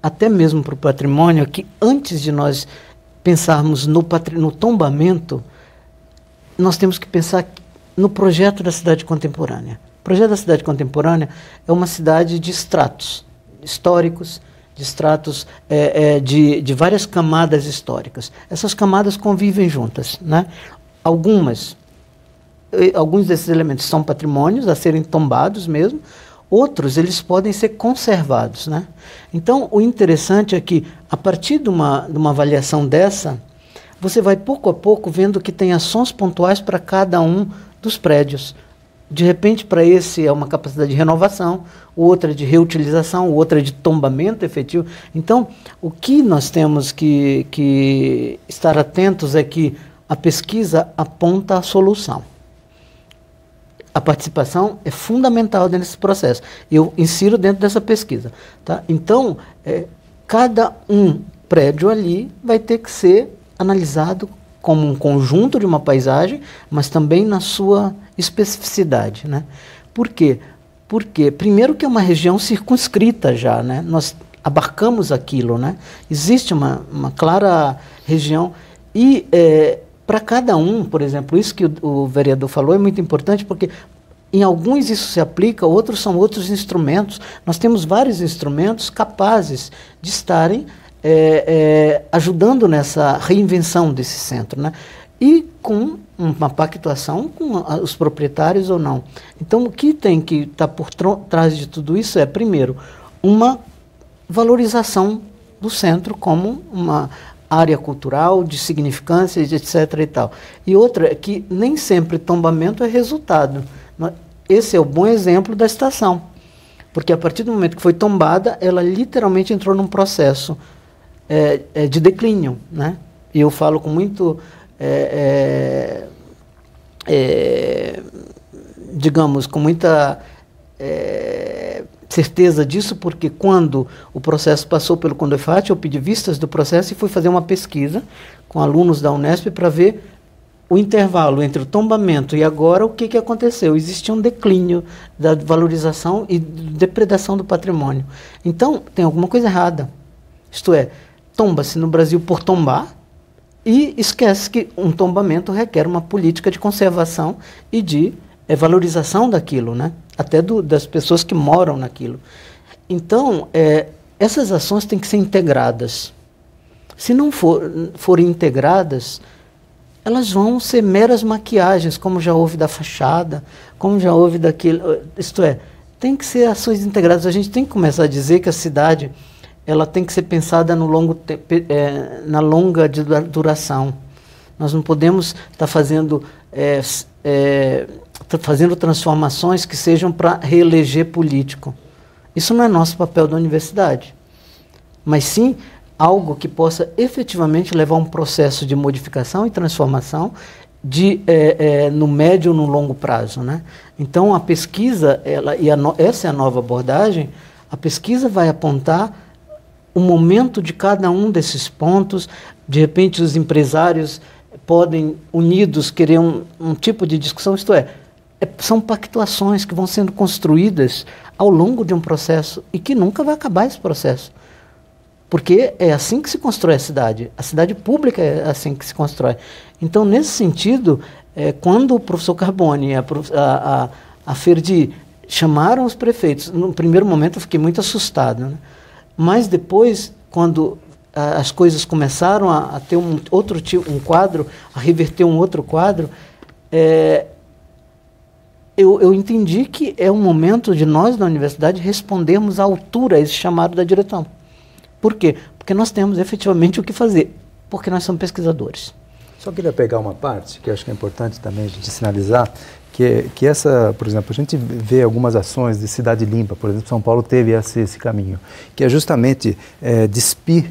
até mesmo para o patrimônio, é que antes de nós pensarmos no tombamento, nós temos que pensar no projeto da cidade contemporânea. O projeto da cidade contemporânea é uma cidade de estratos históricos, de estratos de várias camadas históricas. Essas camadas convivem juntas, né? Alguns desses elementos são patrimônios a serem tombados mesmo, outros eles podem ser conservados, né? Então, o interessante é que, a partir de uma avaliação dessa, você vai pouco a pouco vendo que tem ações pontuais para cada um dos prédios. De repente, para esse é uma capacidade de renovação, o outro é de reutilização, o outro é de tombamento efetivo. Então, o que nós temos que estar atentos é que a pesquisa aponta a solução. A participação é fundamental nesse processo. Eu insiro dentro dessa pesquisa. Tá? Então, cada prédio ali vai ter que ser analisado como um conjunto de uma paisagem, mas também na sua especificidade, né? Por quê? Porque, primeiro, que é uma região circunscrita já, né? Nós abarcamos aquilo, né? Existe uma clara região e para cada por exemplo, isso que o vereador falou é muito importante porque em alguns isso se aplica, outros são outros instrumentos. Nós temos vários instrumentos capazes de estarem ajudando nessa reinvenção desse centro, né? E com uma pactuação com os proprietários ou não. Então, o que tem que estar por trás de tudo isso é, primeiro, uma valorização do centro como uma área cultural, de significância, etc. e tal. E outra é que nem sempre tombamento é resultado. esse é o bom exemplo da estação. Porque a partir do momento que foi tombada, ela literalmente entrou num processo de declínio, né? E eu falo com muito, digamos, com muita certeza disso, porque quando o processo passou pelo Condefat, eu pedi vistas do processo e fui fazer uma pesquisa com alunos da Unesp para ver o intervalo entre o tombamento e agora, o que aconteceu? Existia um declínio da valorização e depredação do patrimônio. Então, tem alguma coisa errada. Isto é, tomba-se no Brasil por tombar e esquece que um tombamento requer uma política de conservação e de valorização daquilo, né? Até das pessoas que moram naquilo. Então, essas ações têm que ser integradas. Se não forem integradas, elas vão ser meras maquiagens, como já houve da fachada, como já houve daquilo. Isto é, tem que ser ações integradas. A gente tem que começar a dizer que a cidade ela tem que ser pensada no na longa duração. Nós não podemos estar fazendo transformações que sejam para reeleger político. Isso não é nosso papel da universidade. Mas sim algo que possa efetivamente levar a um processo de modificação e transformação no médio ou no longo prazo, né? Então, a pesquisa, essa é a nova abordagem, a pesquisa vai apontar o momento de cada um desses pontos. De repente, os empresários podem, unidos, querer um tipo de discussão, isto são pactuações que vão sendo construídas ao longo de um processo e que nunca vai acabar esse processo. Porque é assim que se constrói a cidade pública é assim que se constrói. Então, nesse sentido, quando o professor Carbone e a Ferdi chamaram os prefeitos, no primeiro momento eu fiquei muito assustado, né? Mas depois, quando as coisas começaram a ter um quadro, a reverter um outro quadro, eu entendi que é um momento de nós, da universidade, respondermos à altura a esse chamado da direção. Por quê? Porque nós temos efetivamente o que fazer, porque nós somos pesquisadores. Só queria pegar uma parte, que eu acho que é importante também a gente sinalizar, que essa, por exemplo, a gente vê algumas ações de cidade limpa, por exemplo, São Paulo teve esse caminho, que é justamente despir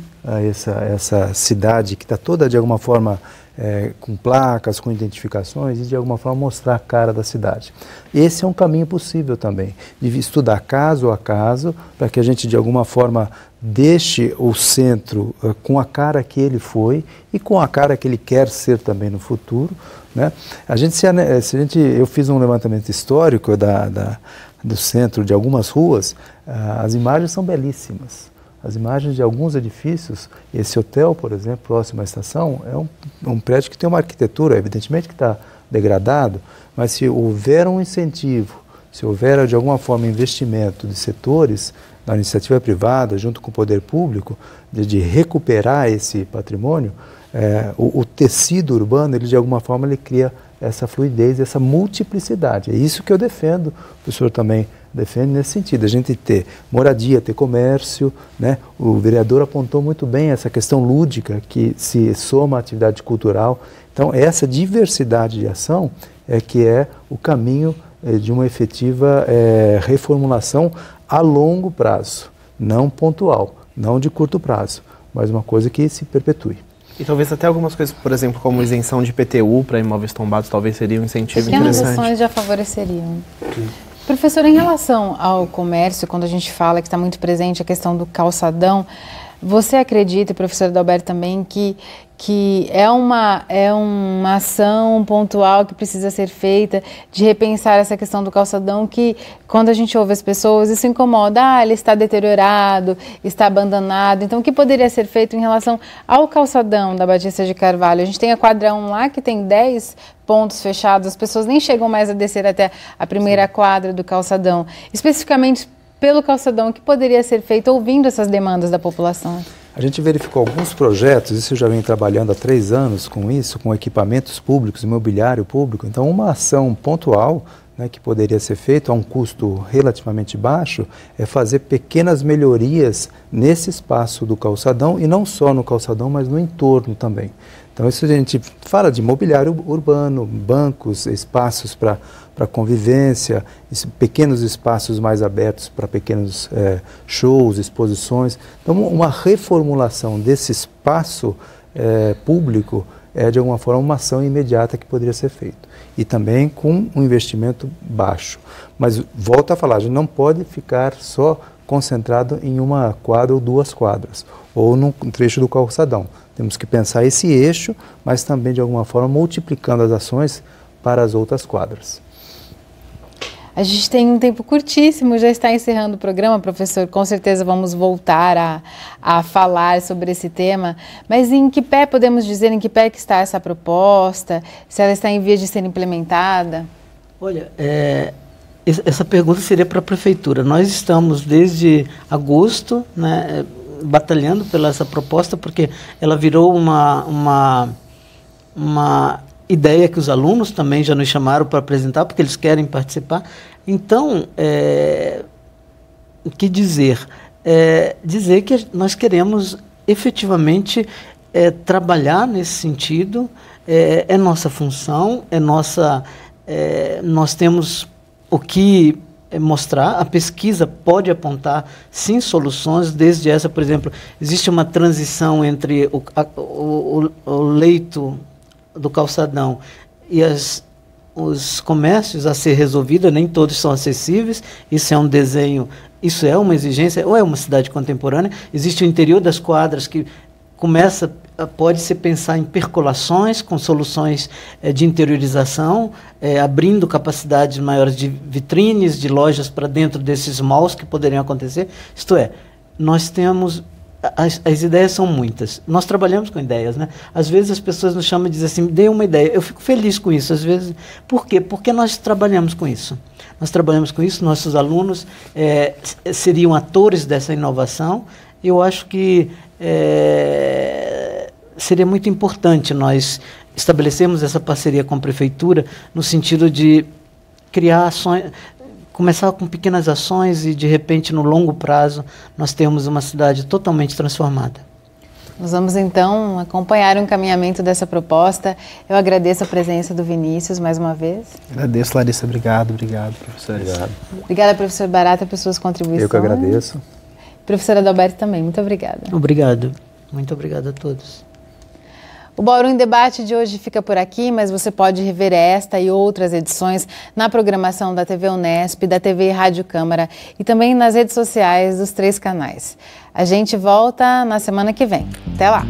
essa cidade que está toda, de alguma forma, com placas, com identificações, e de alguma forma mostrar a cara da cidade. Esse é um caminho possível também, de estudar caso a caso, para que a gente de alguma forma deixe o centro com a cara que ele foi e com a cara que ele quer ser também no futuro, né? Eu fiz um levantamento histórico do centro de algumas ruas, as imagens são belíssimas. As imagens de alguns edifícios, esse hotel, por exemplo, próximo à estação, é um prédio que tem uma arquitetura, evidentemente que está degradado, mas se houver um incentivo, se houver de alguma forma investimento de setores, da iniciativa privada, junto com o poder público, de recuperar esse patrimônio, o tecido urbano, ele de alguma forma ele cria essa fluidez, essa multiplicidade. É isso que eu defendo, o professor também defende nesse sentido, a gente ter moradia, ter comércio, né? O vereador apontou muito bem essa questão lúdica que se soma à atividade cultural. Então, essa diversidade de ação que é o caminho de uma efetiva reformulação a longo prazo, não pontual, não de curto prazo, mas uma coisa que se perpetue. E talvez até algumas coisas, por exemplo, como isenção de IPTU para imóveis tombados, talvez seria um incentivo interessante. Pequenas ações já favoreceriam. Sim. Professor, em relação ao comércio, quando a gente fala que está muito presente a questão do calçadão, você acredita, professor Adalberto, também que é uma ação pontual que precisa ser feita de repensar essa questão do calçadão, que quando a gente ouve as pessoas, isso incomoda, ele está deteriorado, está abandonado. Então, o que poderia ser feito em relação ao calçadão da Batista de Carvalho? A gente tem a quadra 1 lá, que tem 10 pontos fechados, as pessoas nem chegam mais a descer até a primeira quadra do calçadão. Especificamente pelo calçadão, o que poderia ser feito ouvindo essas demandas da população? A gente verificou alguns projetos, isso eu já venho trabalhando há 3 anos com isso, com equipamentos públicos, imobiliário público. Então, uma ação pontual né, que poderia ser feito a um custo relativamente baixo, é fazer pequenas melhorias nesse espaço do calçadão, e não só no calçadão, mas no entorno também. Então isso a gente fala de mobiliário urbano, bancos, espaços para convivência, pequenos espaços mais abertos para pequenos shows, exposições. Então uma reformulação desse espaço público é de alguma forma uma ação imediata que poderia ser feita. E também com um investimento baixo. Mas volto a falar, a gente não pode ficar só concentrado em uma quadra ou duas quadras, ou num trecho do calçadão. Temos que pensar esse eixo, mas também de alguma forma multiplicando as ações para as outras quadras. A gente tem um tempo curtíssimo, já está encerrando o programa, professor. Com certeza vamos voltar a falar sobre esse tema. Mas em que pé podemos dizer, em que pé que está essa proposta? Se ela está em vias de ser implementada? Olha, essa pergunta seria para a Prefeitura. Nós estamos desde agosto, né, batalhando pela essa proposta, porque ela virou uma ideia que os alunos também já nos chamaram para apresentar, porque eles querem participar. Então, o que dizer? Dizer que nós queremos efetivamente trabalhar nesse sentido, é nossa função, nós temos o que mostrar, a pesquisa pode apontar, sim, soluções, desde essa, por exemplo, existe uma transição entre o leito do calçadão e os comércios a ser resolvida, nem todos são acessíveis, isso é um desenho, isso é uma exigência, ou é uma cidade contemporânea. Existe o interior das quadras que pode-se pensar em percolações com soluções de interiorização, abrindo capacidades maiores de vitrines, de lojas para dentro desses malls que poderiam acontecer. Isto é, nós temos... As ideias são muitas. Nós trabalhamos com ideias, né? Às vezes as pessoas nos chamam e dizem assim, dê uma ideia. Eu fico feliz com isso. Às vezes, por quê? Porque nós trabalhamos com isso. Nós trabalhamos com isso, nossos alunos seriam atores dessa inovação. Eu acho que seria muito importante nós estabelecermos essa parceria com a Prefeitura no sentido de criar ações... Começar com pequenas ações e, de repente, no longo prazo, nós temos uma cidade totalmente transformada. Nós vamos, então, acompanhar o encaminhamento dessa proposta. Eu agradeço a presença do Vinícius, mais uma vez. Agradeço, Larissa. Obrigado, professor. Obrigado. Obrigada, professor Barata, por suas contribuições. Eu que agradeço. Professora Adalberto também, muito obrigada. Obrigado. Muito obrigado a todos. O Bauru em Debate de hoje fica por aqui, mas você pode rever esta e outras edições na programação da TV Unesp, da TV Rádio Câmara e também nas redes sociais dos 3 canais. A gente volta na semana que vem. Até lá!